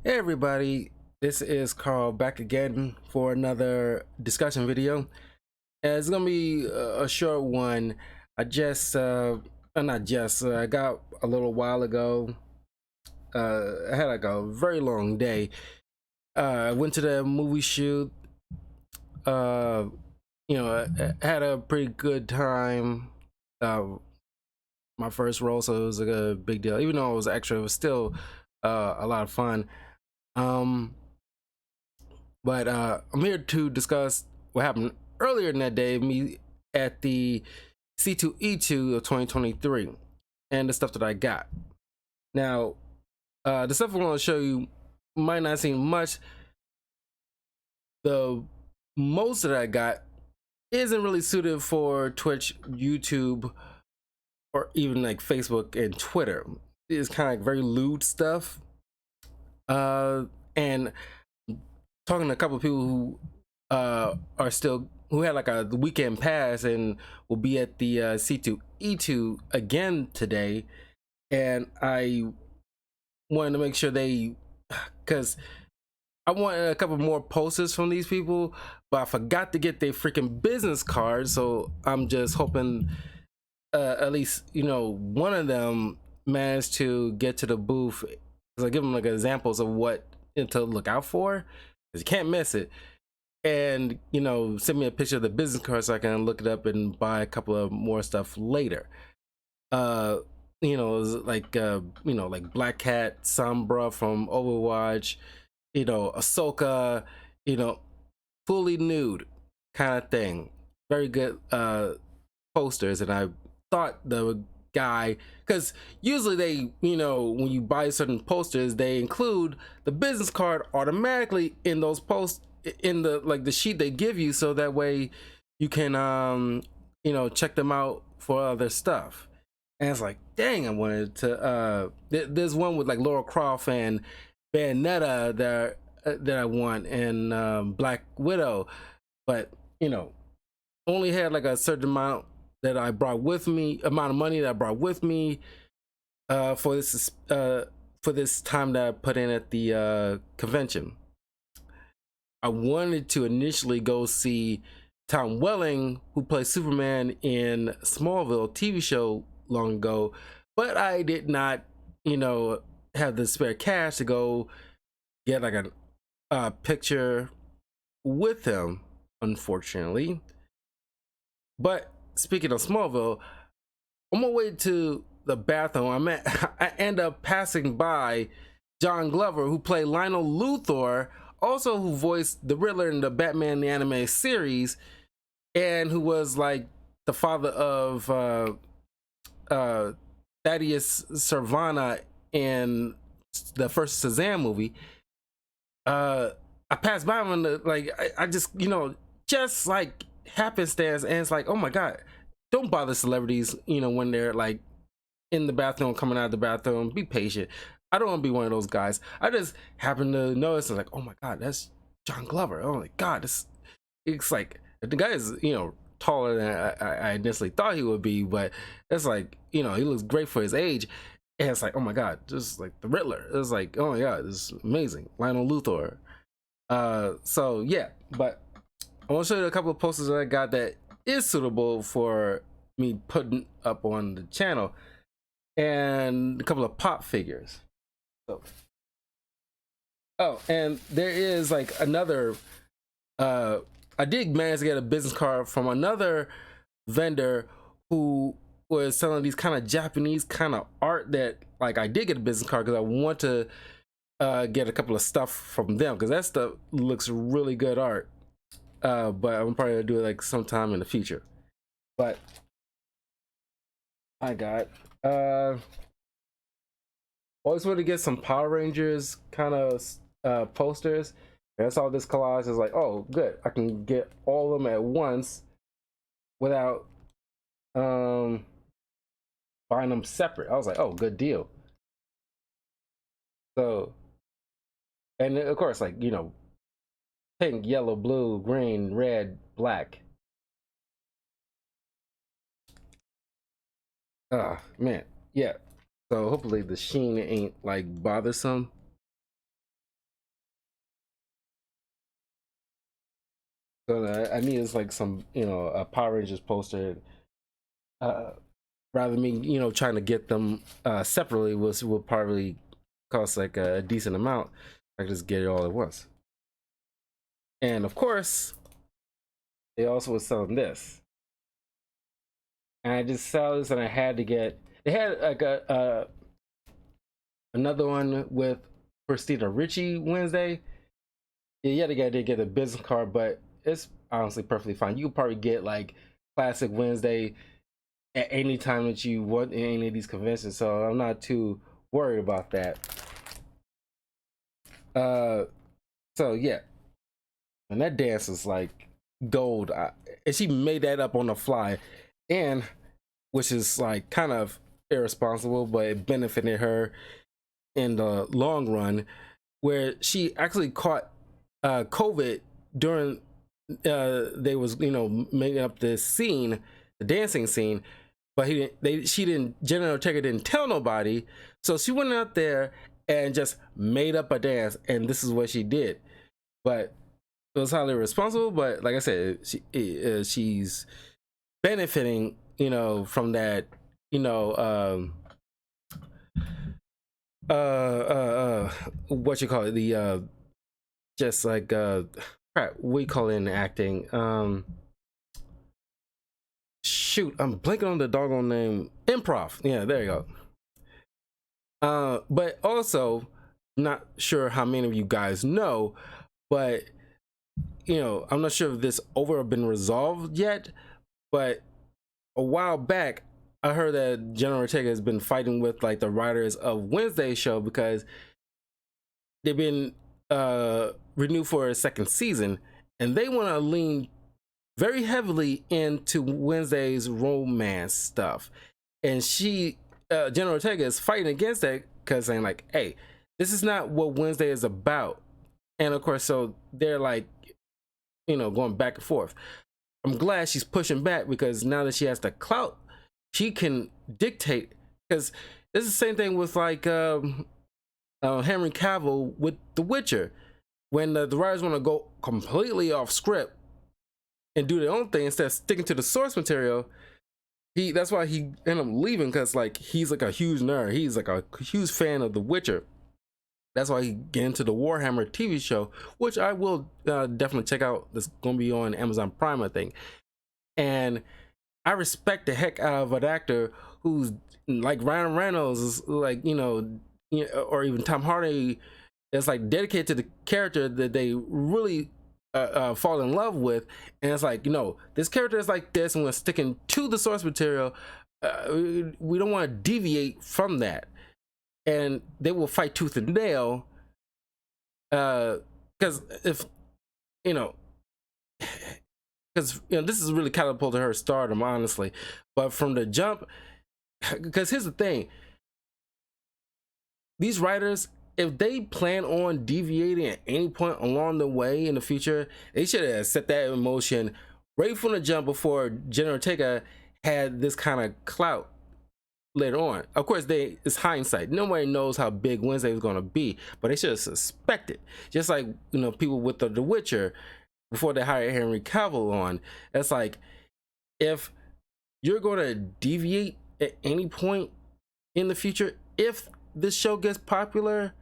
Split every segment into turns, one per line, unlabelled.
Hey everybody, this is Carl back again for another discussion video. And it's gonna be a short one. I got a little while ago. I had like a very long day. I went to the movie shoot. Uh, I had a pretty good time. Uh, my first role, so it was like a big deal. Even though it was extra, it was still a lot of fun. Um, But I'm here to discuss what happened earlier in that day, me at the C2E2 of 2023, and the stuff that I got. Now, the stuff I'm going to show you might not seem much. The most that I got isn't really suited for Twitch, YouTube, or even like Facebook and Twitter. It's kind of like very lewd stuff. And talking to a couple of people who are still who had like a weekend pass and will be at the C2E2 again today, and I wanted to make sure because I wanted a couple more posters from these people, but I forgot to get their freaking business cards. So I'm just hoping at least one of them managed to get to the booth. So I give them like examples of what to look out for, because you can't miss it. And send me a picture of the business card so I can look it up and buy a couple of more stuff later. uh like Black Cat, Sombra from Overwatch, Ahsoka, you know fully nude kind of thing. Very good posters. And I thought the guy, because usually they, when you buy certain posters, they include the business card automatically in those posts, in the like the sheet they give you, so that way you can check them out for other stuff. And it's like, dang, I wanted to there's one with like Laura Croft and Bayonetta that I want, and Black Widow. But only had like a certain amount that I brought with me, amount of money that I brought with me for this time that I put in at the convention. I wanted to initially go see Tom Welling, who played Superman in Smallville TV show long ago, but I did not, have the spare cash to go get like a picture with him, unfortunately. But speaking of Smallville, on my way to the bathroom, I end up passing by John Glover, who played Lionel Luthor, also who voiced the Riddler in the Batman the Anime series, and who was like the father of uh, Thaddeus Servana in the first Shazam movie. I passed by him, and I just just like happenstance, and it's like, oh my god, don't bother celebrities, when they're like in the bathroom, coming out of the bathroom. Be patient. I don't want to be one of those guys. I just happened to notice, and like, oh my god, that's John Glover. Oh my god, it's like the guy is taller than I initially thought he would be, but it's like he looks great for his age. And it's like, oh my god, just like the Riddler. It's like, oh my god, this is amazing, Lionel Luthor. So yeah, but I want to show you a couple of posters that I got that is suitable for me putting up on the channel, and a couple of pop figures. So, oh, and there is like another. I did manage to get a business card from another vendor who was selling these kind of Japanese kind of art that, like, I did get a business card because I want to get a couple of stuff from them, because that stuff looks really good art. But I'm probably gonna do it like sometime in the future. But I got always want to get some Power Rangers kind of posters. And I saw this collage. Is like, oh, good. I can get all of them at once without buying them separate. I was like, oh, good deal. So, and of course, like pink, yellow, blue, green, red, black. Ah, man, yeah. So hopefully the sheen ain't like bothersome. So I need is like some, a Power Rangers poster. Uh, Rather than me, trying to get them separately will probably cost like a decent amount. I can just get it all at once. And of course, they also was selling this. And I just saw this and I had to get, they had like another one with Christina Ricci Wednesday. Yeah, you had to get a business card, but it's honestly perfectly fine. You could probably get like Classic Wednesday at any time that you want in any of these conventions, so I'm not too worried about that. So yeah, and that dance is like gold, and she made that up on the fly, and which is like kind of irresponsible, but it benefited her in the long run, where she actually caught COVID during they was making up this scene, the dancing scene, but Jenna Ortega didn't tell nobody, so she went out there and just made up a dance, and this is what she did. But it was highly responsible. But like I said, she's benefiting, from that, what you call it, the just like crap, we call it in acting. Shoot, I'm blanking on the doggone name. Improv. Yeah, there you go. But also, not sure how many of you guys know, but I'm not sure if this over been resolved yet. But a while back, I heard that Jenna Ortega has been fighting with like the writers of Wednesday's show because they've been renewed for a second season, and they want to lean very heavily into Wednesday's romance stuff. And Jenna Ortega is fighting against that because saying like, hey, this is not what Wednesday is about. And of course, so they're like, going back and forth. I'm glad she's pushing back because now that she has the clout, she can dictate. Because this is the same thing with like Henry Cavill with The Witcher. When the writers want to go completely off script and do their own thing instead of sticking to the source material, that's why he ended up leaving, because like he's like a huge nerd. He's like a huge fan of The Witcher. That's why he get into the Warhammer TV show, which I will definitely check out. That's gonna be on Amazon Prime, I think. And I respect the heck out of an actor who's like Ryan Reynolds, is like or even Tom Hardy, is like dedicated to the character that they really fall in love with. And it's like, this character is like this, and we're sticking to the source material. We don't want to deviate from that. And they will fight tooth and nail, because if because this is really catapulted her stardom, honestly. But from the jump, because here's the thing, these writers, if they plan on deviating at any point along the way in the future, they should have set that in motion right from the jump before Jenna Ortega had this kind of clout later on. Of course, it's hindsight. Nobody knows how big Wednesday was going to be, but they should have suspected. Just like people with the Witcher, before they hired Henry Cavill on. It's like, if you're going to deviate at any point in the future, if this show gets popular,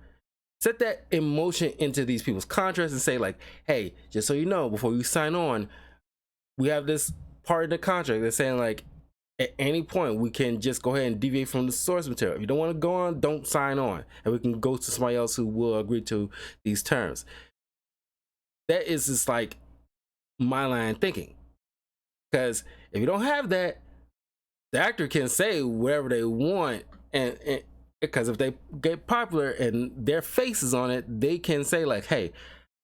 set that emotion into these people's contracts and say like, hey, just so you know, before you sign on, we have this part of the contract that's saying like, at any point we can just go ahead and deviate from the source material. If you don't want to go on, don't sign on, and we can go to somebody else who will agree to these terms. That is just like my line of thinking. Because if you don't have that, the actor can say whatever they want, and because if they get popular and their face is on it, they can say like, hey,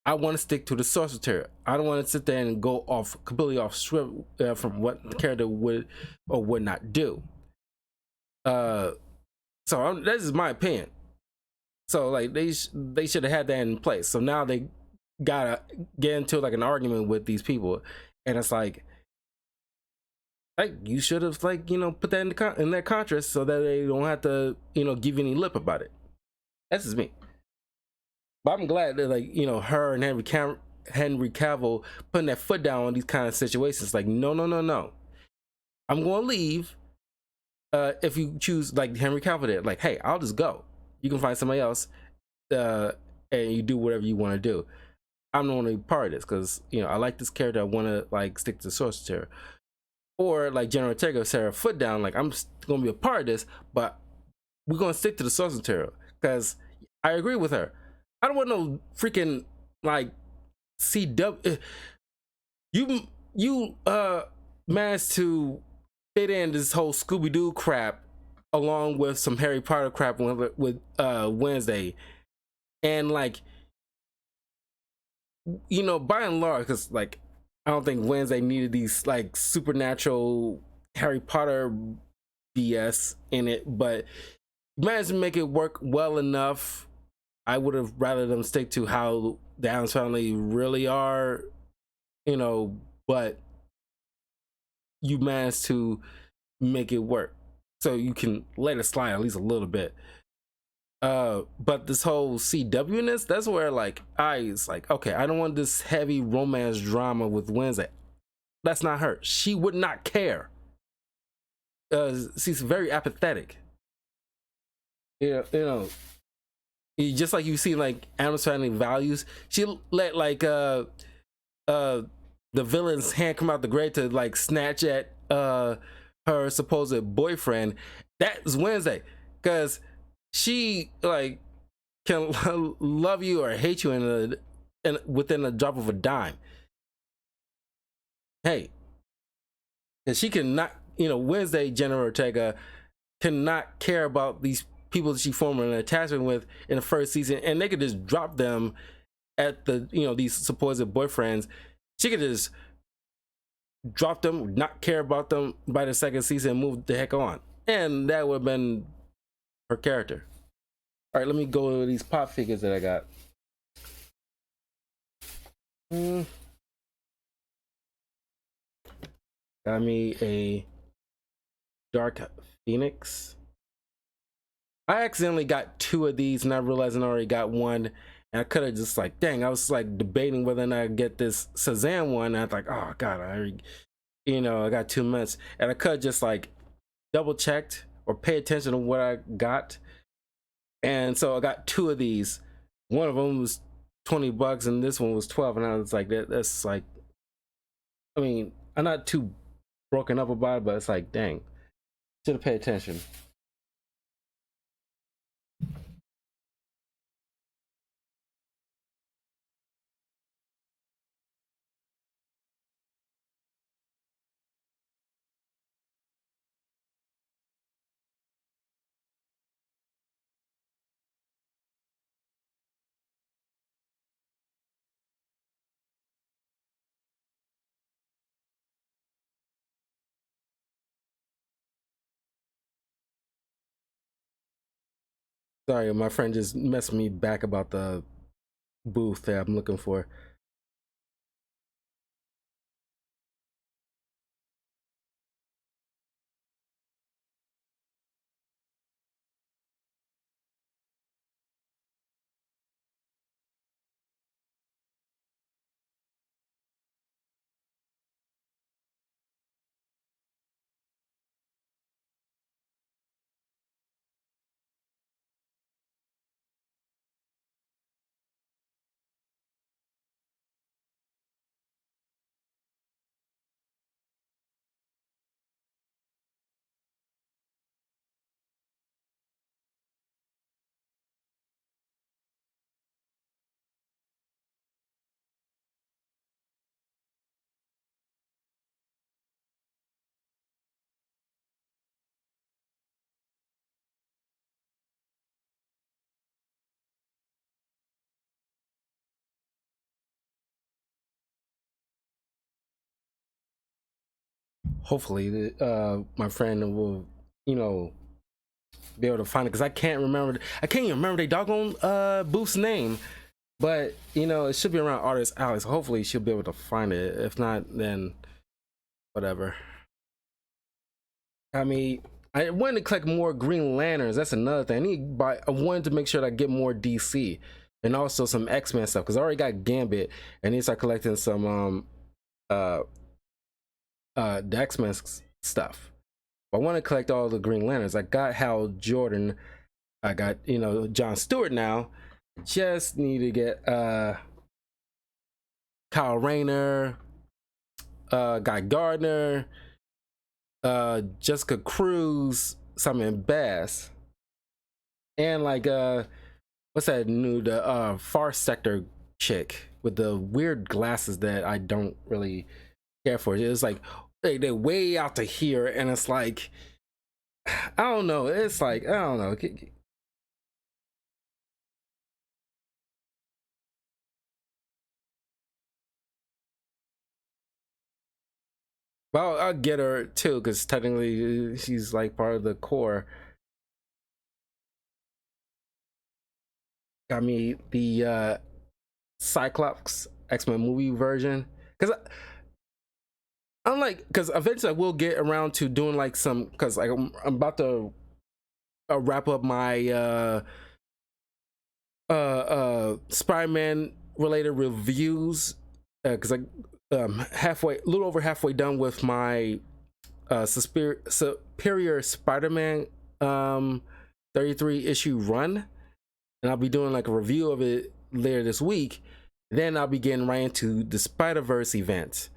I want to stick to the source material. I don't want to sit there and go off completely off script from what the character would or would not do. So this is my opinion. So like they should have had that in place. So now they gotta get into like an argument with these people, and it's like you should have put that in their contract so that they don't have to give any lip about it. That's just me. But I'm glad that her and Henry Cavill putting that foot down on these kind of situations. Like, no, no, no, no. I'm going to leave. If you choose like Henry Cavill did, like, hey, I'll just go. You can find somebody else, and you do whatever you want to do. I'm the only part of this because I like this character. I want to like stick to the source material. Or like General Ortega set her foot down, like I'm gonna be a part of this, but we're gonna stick to the source material because I agree with her. I don't want no freaking like CW. You managed to fit in this whole Scooby Doo crap along with some Harry Potter crap with Wednesday, and like by and large, because like I don't think Wednesday needed these like supernatural Harry Potter BS in it, but managed to make it work well enough. I would have rather them stick to how the Addams Family really are, but you managed to make it work. So you can let it slide at least a little bit. But this whole CW-ness, that's where like it's like, okay, I don't want this heavy romance drama with Wednesday. That's not her. She would not care. She's very apathetic. Just like you see like Addams Family Values, she let like the villain's hand come out the grave to like snatch at her supposed boyfriend. That's Wednesday, because she like can love you or hate you in within a drop of a dime. Hey, and she cannot, Wednesday, Jenna Ortega cannot care about these people that she formed an attachment with in the first season, and they could just drop them at the these supposed boyfriends. She could just drop them, not care about them by the second season, and move the heck on, and that would have been her character. All right, let me go to these pop figures that I got. Got me a Dark Phoenix. I accidentally got two of these and I realized I already got one, and I could have just like, dang, I was like debating whether or not I get this Shazam one, and I was like, oh god, I got 2 months, and I could have just like double checked or pay attention to what I got. And so I got two of these. One of them was $20 and this one was 12, and I was like, that's like, I mean, I'm not too broken up about it, but it's like, dang, should have paid attention. Sorry, my friend just messed me back about the booth that I'm looking for. Hopefully, my friend will, be able to find it, because I can't remember. I can't even remember the doggone booth's name. But it should be around Artist Alex. Hopefully, she'll be able to find it. If not, then whatever. I mean, I wanted to collect more Green Lanterns. That's another thing. I wanted to make sure that I get more DC. and also some X-Men stuff because I already got Gambit, and need to start collecting some uh the X-Men stuff. I want to collect all the Green Lanterns. I got Hal Jordan. I got, you know, John Stewart now. Just need to get Kyle Rayner, Guy Gardner, Jessica Cruz, Simon Bass, and like what's that new the Far Sector chick with the weird glasses that I don't really care for. It's like they're way out to here, and it's like I don't know. It's like I don't know. Well, I'll get her too, because technically she's like part of the core. Got me the Cyclops X-Men movie version. Because I'm like, because eventually I will get around to doing like some, because like I'm about to wrap up my Spider-Man related reviews. Because halfway, a little over halfway done with my Superior Spider-Man 33 issue run, and I'll be doing like a review of it later this week. Then I'll be getting right into the Spider-Verse event.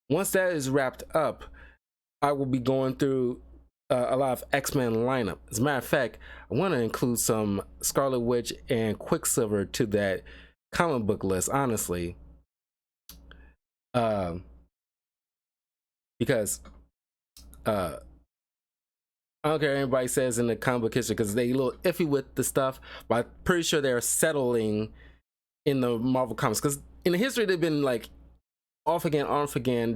Once that is wrapped up, I will be going through a lot of X-Men lineup. As a matter of fact, I want to include some Scarlet Witch and Quicksilver to that comic book list, honestly. Because I don't care what anybody says in the comic book history, because they a little iffy with the stuff, but I'm pretty sure they're settling in the Marvel comics. Because in the history, they've been like off again,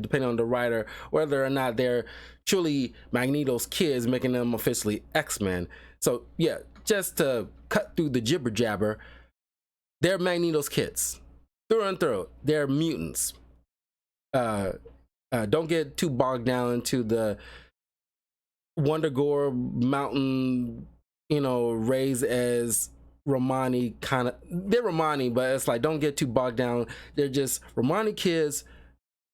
depending on the writer, whether or not they're truly Magneto's kids, making them officially X-Men. So yeah, just to cut through the jibber jabber, they're Magneto's kids through and through. They're mutants. Don't get too bogged down into the Wonder Gore Mountain, you know, raised as Romani kind of. They're Romani, but it's like don't get too bogged down. They're just Romani kids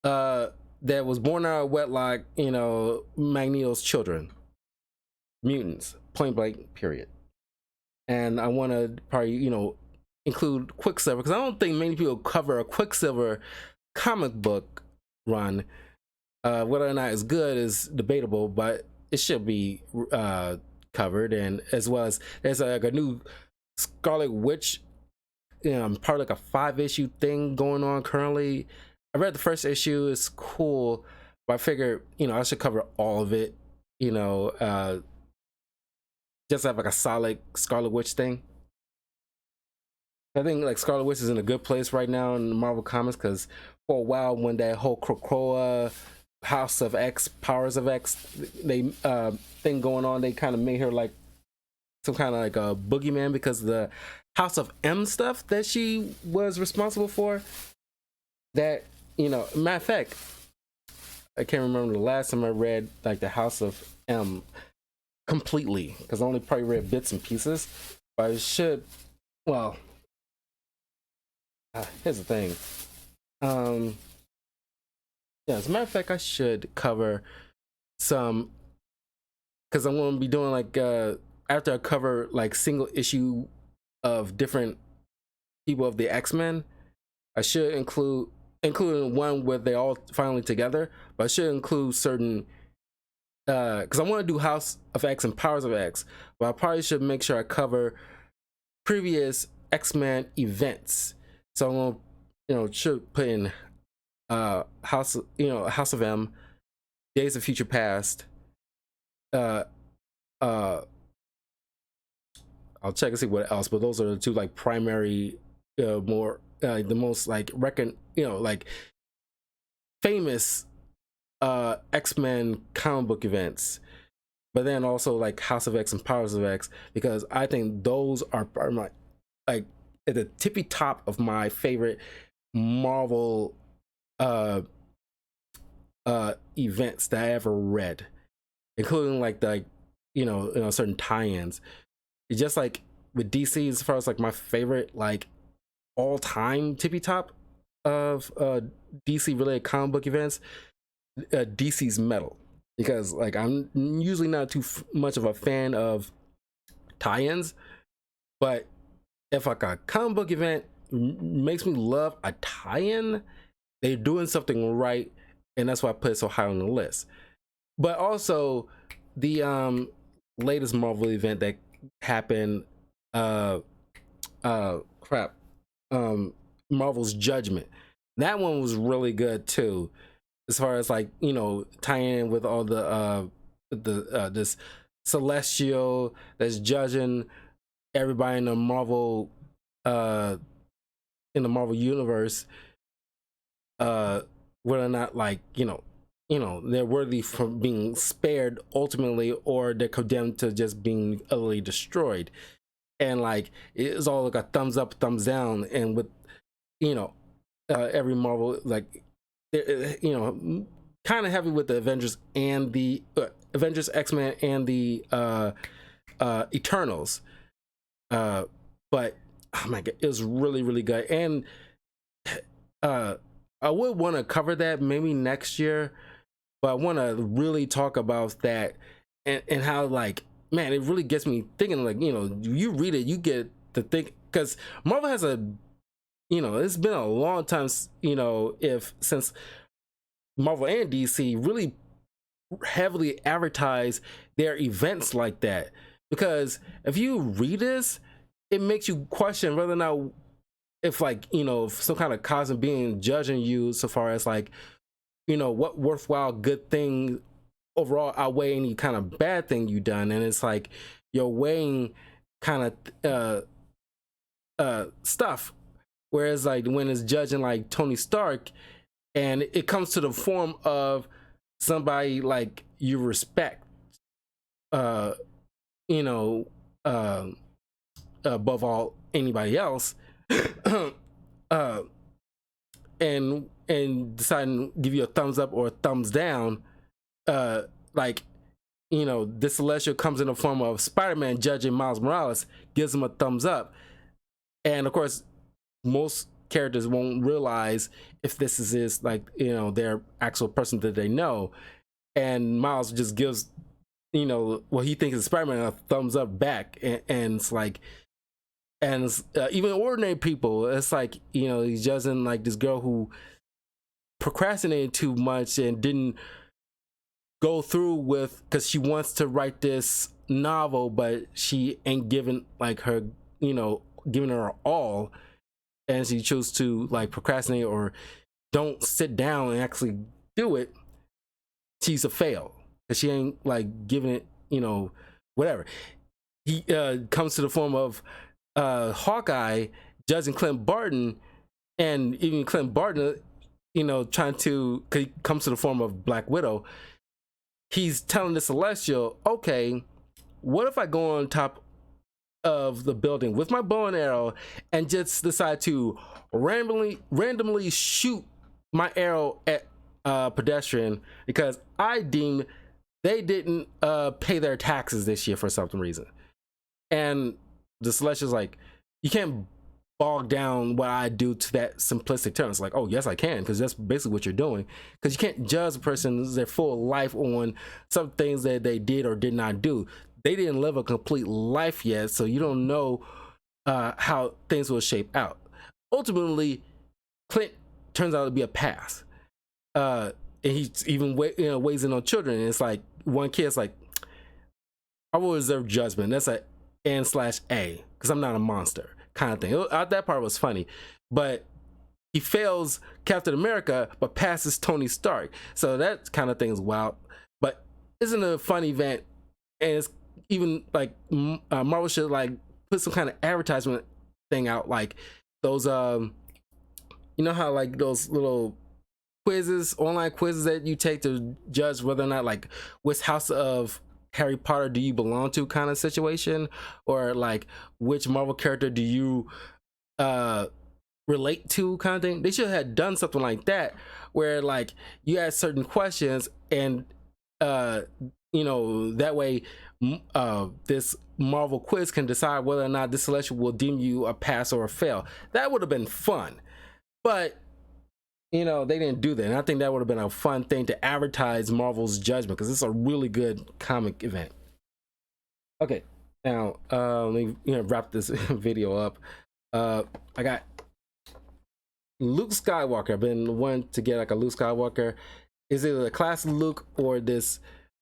that was born out of wedlock, you know, Magneto's children. Mutants, point blank, period. And I want to probably, you know, include Quicksilver, because I don't think many people cover a Quicksilver comic book run. Whether or not it's good is debatable, but it should be covered. And as well as there's like a new Scarlet Witch, part of like a 5-issue thing going on currently. I read the first issue, it's cool, but I figured, you know, I should cover all of it, you know, just have like a solid Scarlet Witch thing. I think like Scarlet Witch is in a good place right now in Marvel Comics, because for a while when that whole Krakoa House of X, Powers of X, they thing going on, they kind of made her like some kind of like a boogeyman because of the House of M stuff that she was responsible for. That, you know, matter of fact, I can't remember the last time I read like the House of M completely, because I only probably read bits and pieces. But I should, well, here's the thing. Yeah, as a matter of fact, I should cover some, because I'm going to be doing like after I cover like single issue of different people of the X-Men, I should including one where they all finally together, but I should include certain because I want to do House of X and Powers of X, but I probably should make sure I cover previous X-Men events. So I'm gonna, you know, should put in House of M, Days of Future Past. Uh, I'll check and see what else, but those are the two like primary, more the most like like famous X-Men comic book events. But then also like House of X and Powers of X, because I think those are my like at the tippy top of my favorite Marvel events that I ever read, including like the certain tie-ins. It's just like with DC, as far as like my favorite like all-time tippy top of DC related comic book events, DC's Metal, because like I'm usually not too much of a fan of tie-ins, but if like a comic book event makes me love a tie-in, they're doing something right, and that's why I put it so high on the list. But also the latest Marvel event that happened, crap, Marvel's Judgment. That one was really good too, as far as like, you know, tying in with all the this celestial that's judging everybody in the Marvel universe, whether or not, like, they're worthy from being spared ultimately, or they're condemned to just being utterly destroyed. And like it's all like a thumbs up, thumbs down. And with every Marvel, like, kind of heavy with the Avengers and the Avengers, X-Men, and the Eternals. But oh my god, it was really, really good. And I would want to cover that maybe next year, but I want to really talk about that, and how, like, man, it really gets me thinking. Like, you read it, you get to think, because Marvel has it's been a long time, since Marvel and DC really heavily advertise their events like that. Because if you read this, it makes you question whether or not, if like, if some kind of cosmic being judging you, so far as like, what worthwhile good thing overall outweigh any kind of bad thing you done. And it's like you're weighing kind of stuff, whereas like when it's judging like Tony Stark, and it comes to the form of somebody like you respect, above all anybody else, and deciding to give you a thumbs up or a thumbs down. Like, this celestial comes in the form of Spider-Man judging Miles Morales, gives him a thumbs up. And of course, most characters won't realize if this is like, their actual person that they know. And Miles just gives, what he thinks is Spider-Man, a thumbs up back. And it's like, and even ordinary people, it's like, he's judging like this girl who procrastinated too much and didn't go through with, because she wants to write this novel, but she ain't giving like her, giving her all, and she chose to like procrastinate or don't sit down and actually do it. She's a fail because she ain't like giving it, whatever. He comes to the form of Hawkeye judging Clint Barton, and even Clint Barton, trying to, cause he comes to the form of Black Widow. He's telling the Celestial, okay, what if I go on top of the building with my bow and arrow and just decide to randomly shoot my arrow at a pedestrian because I deem they didn't pay their taxes this year for some reason. And the Celestial's like, you can't bog down what I do to that simplistic term. It's like, oh yes I can, because that's basically what you're doing, because you can't judge a person's their full life on some things that they did or did not do. They didn't live a complete life yet, so you don't know how things will shape out. Ultimately, Clint turns out to be a pass, and he even weighs in on children. And it's like one kid's like, I will reserve judgment. That's a N/A, because I'm not a monster kind of thing. That part was funny, but he fails Captain America but passes Tony Stark, so that kind of thing is wild. But isn't a fun event, and it's even like Marvel should like put some kind of advertisement thing out, like those how like those little quizzes, online quizzes that you take to judge whether or not like which house of Harry Potter do you belong to kind of situation, or like which Marvel character do you relate to kind of thing. They should have done something like that, where like you ask certain questions, and that way this Marvel quiz can decide whether or not this selection will deem you a pass or a fail. That would have been fun, but they didn't do that. And I think that would have been a fun thing to advertise Marvel's judgment, because it's a really good comic event. Okay, now let me wrap this video up. I got Luke Skywalker. I've been wanting to get like a Luke Skywalker. Is it a classic Luke or this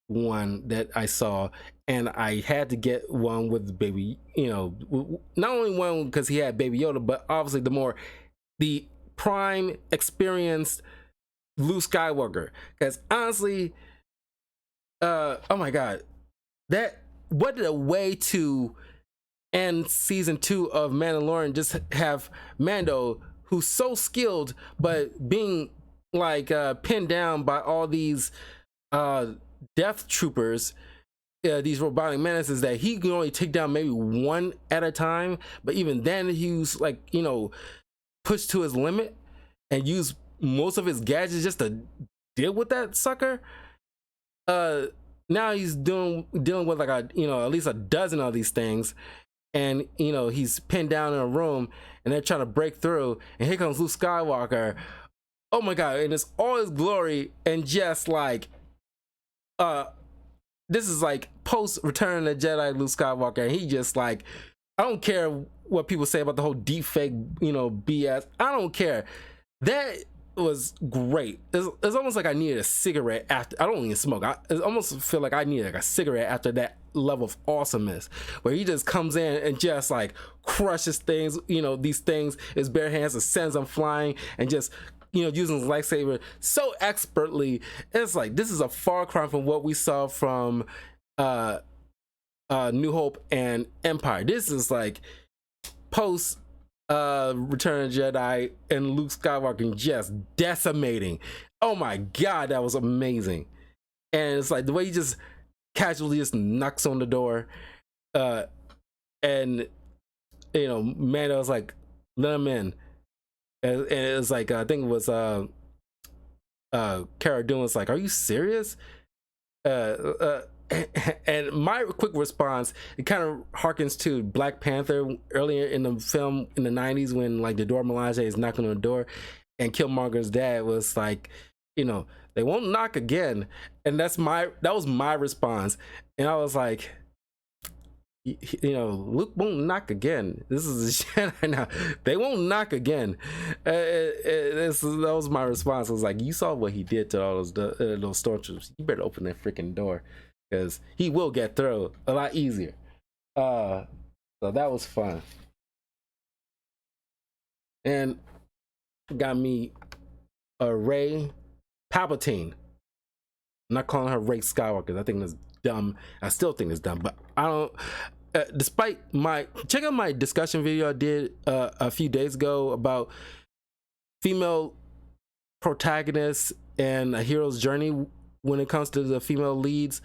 one that I saw? And I had to get one with baby, not only one because he had Baby Yoda, but obviously the prime experienced Luke Skywalker. Because honestly, oh my god, what a way to end season 2 of Mandalorian. Just have Mando, who's so skilled, but being like pinned down by all these death troopers, these robotic menaces that he can only take down maybe one at a time. But even then, he was like, pushed to his limit and use most of his gadgets just to deal with that sucker. Now he's dealing with like at least a dozen of these things, and he's pinned down in a room, and they're trying to break through, and here comes Luke Skywalker. Oh my god, and it's all his glory, and just like this is like post Return of the Jedi Luke Skywalker, and he just like, I don't care what people say about the whole deep fake BS. I don't care. That was great. It's almost like I needed a cigarette after. I don't even smoke. I almost feel like I needed like a cigarette after that level of awesomeness, where he just comes in and just like crushes things, these things, his bare hands, and sends them flying, and just using his lightsaber so expertly. It's like, this is a far cry from what we saw from New Hope and Empire. This is like post Return of the Jedi, and Luke Skywalker just decimating. Oh my god, that was amazing. And it's like the way he just casually just knocks on the door, and Mando's like, let him in. And it was like, I think it was Cara Dune was like, are you serious? And my quick response, it kind of harkens to Black Panther earlier in the film in the 90s, when like the Dora Milaje is knocking on the door, and Killmonger's dad was like, they won't knock again. And that was my response. And I was like, Luke won't knock again. This is a Jedi now. They won't knock again. That was my response. I was like, you saw what he did to all those stormtroopers. You better open that freaking door, because he will get through a lot easier. So that was fun. And got me a Rey Palpatine. I'm not calling her Rey Skywalker. I think that's dumb. I still think it's dumb, but I don't. Despite check out my discussion video I did a few days ago about female protagonists and a hero's journey when it comes to the female leads,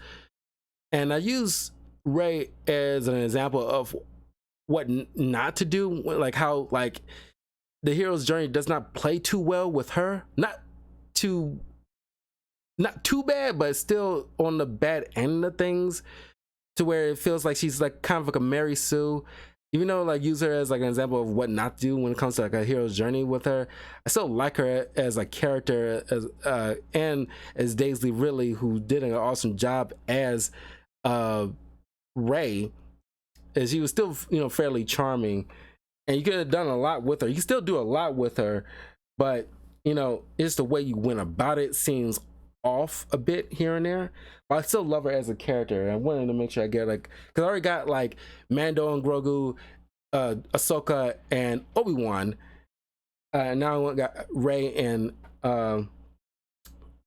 and I use Rey as an example of what not to do, like how like the hero's journey does not play too well with her. Not too bad, but still on the bad end of things, to where it feels like she's like kind of like a Mary Sue. Even though like use her as like an example of what not to do when it comes to like a hero's journey with her, I still like her as a character, as and as Daisy Ridley, who did an awesome job as Rey, as she was still fairly charming, and you could have done a lot with her. You can still do a lot with her, but it's the way you went about it seems off a bit here and there. But I still love her as a character. I wanted to make sure I get like, because I already got like Mando and Grogu, Ahsoka and Obi-Wan, now I got Rey and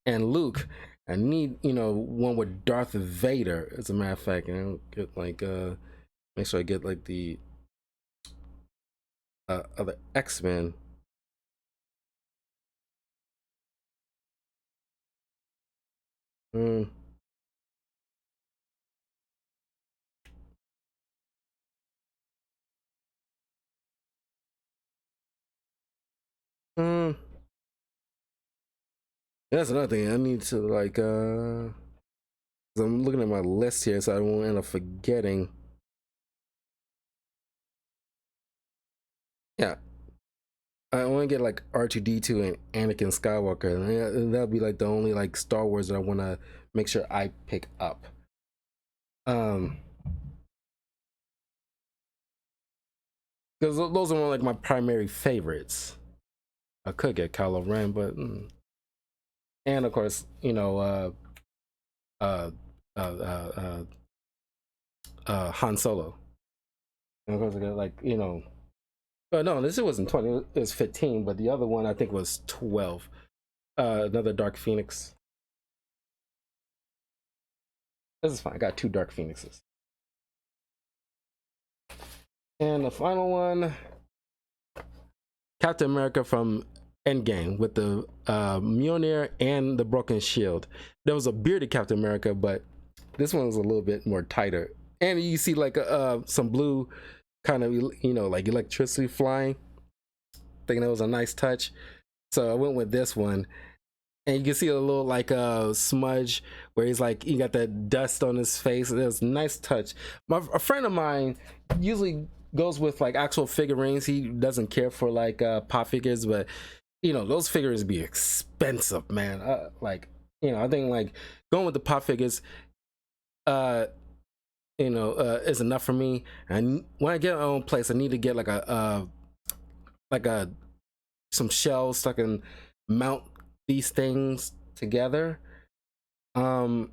Luke. I need one with Darth Vader, as a matter of fact, and I'll get like make sure I get like the other X-Men. Mm. Mm. That's another thing I need to like I'm looking at my list here, so I won't end up forgetting. Yeah, I want to get like R2D2 and Anakin Skywalker, and that'll be like the only like Star Wars that I want to make sure I pick up. Um, because those are like my primary favorites. I could get Kylo Ren, but and of course, you know, uh, uh, uh, Han Solo. And of course, I got like no, this wasn't 20. It was 15, but the other one I think was 12. Another Dark Phoenix. This is fine. I got 2 Dark Phoenixes. And the final one, Captain America from Endgame with the Mjolnir and the broken shield. There was a bearded Captain America, but this one was a little bit more tighter. And you see like some blue kind of like electricity flying. Thinking that was a nice touch, so I went with this one. And you can see a little like smudge where he's like he got that dust on his face. It was a nice touch. A friend of mine usually goes with like actual figurines. He doesn't care for like pop figures, but those figures be expensive, man. I think like going with the pop figures is enough for me. And when I get my own place, I need to get like a some shells so I can mount these things together. But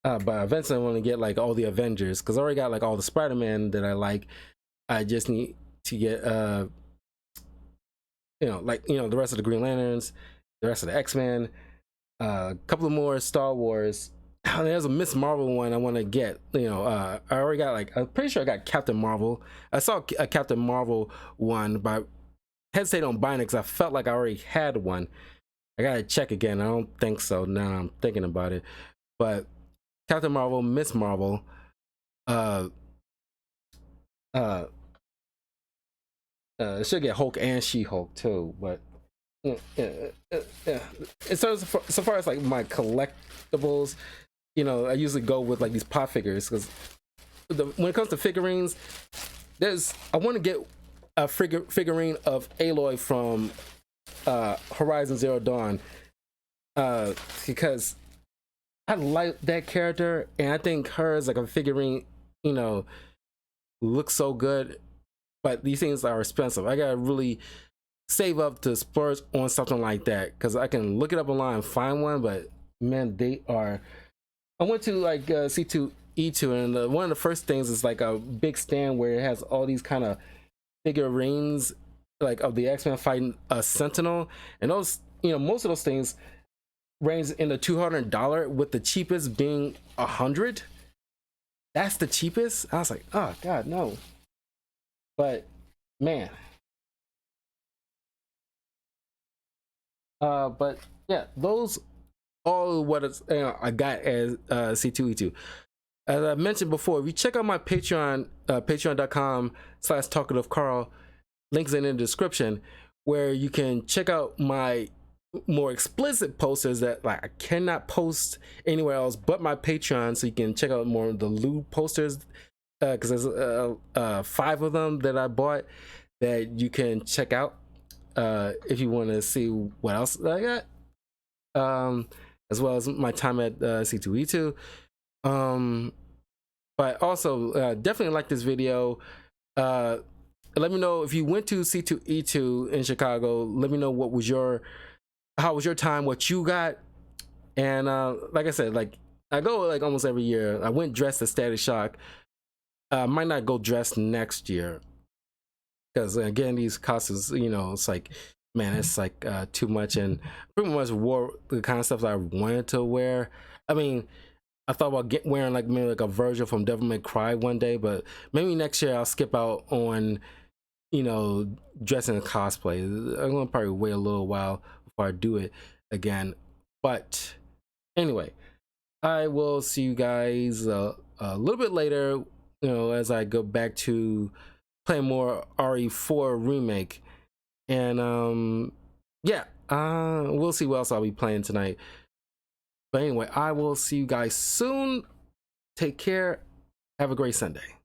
eventually I want to get like all the Avengers, because I already got like all the Spider-Man that I like. I just need to get the rest of the Green Lanterns, the rest of the X-Men, a couple of more Star Wars. There's a Miss Marvel one I want to get. I already got like, I'm pretty sure I got Captain Marvel. I saw a Captain Marvel one, but I hesitated on buying it because I felt like I already had one. I gotta check again. I don't think so. Now I'm thinking about it. But Captain Marvel, Miss Marvel, should get Hulk and She-Hulk too. But so far as like my collectibles, I usually go with like these pop figures, because when it comes to figurines, I want to get a figurine of Aloy from Horizon Zero Dawn, because I like that character, and I think her as like a figurine, looks so good. But these things are expensive. I gotta really save up to splurge on something like that, because I can look it up online and find one, but man, they are. I went to like C2E2, and one of the first things is like a big stand where it has all these kind of figurines like of the X-Men fighting a Sentinel, and those most of those things range in the $200, with the cheapest being $100. That's the cheapest. I was like, oh god, no. But man, but yeah, those all what I got as C2E2. As I mentioned before, if you check out my Patreon, patreon.com/talkativecarl, links in the description, where you can check out my more explicit posters that like I cannot post anywhere else but my Patreon. So you can check out more of the lewd posters, because there's 5 of them that I bought that you can check out if you want to see what else I got, as well as my time at C2E2. But also definitely like this video. Let me know if you went to C2E2 in Chicago. Let me know how was your time, what you got. And like I said, like I go like almost every year. I went dressed as Static Shock. Might not go dressed next year, because again, these costumes, it's like, man, it's like too much, and pretty much wore the kind of stuff that I wanted to wear. I mean, I thought about wearing like maybe like a Virgil from Devil May Cry one day, but maybe next year I'll skip out on dressing in cosplay. I'm gonna probably wait a little while before I do it again. But anyway, I will see you guys a little bit later, as I go back to playing more RE4 remake. And yeah, we'll see what else I'll be playing tonight. But anyway, I will see you guys soon. Take care. Have a great Sunday.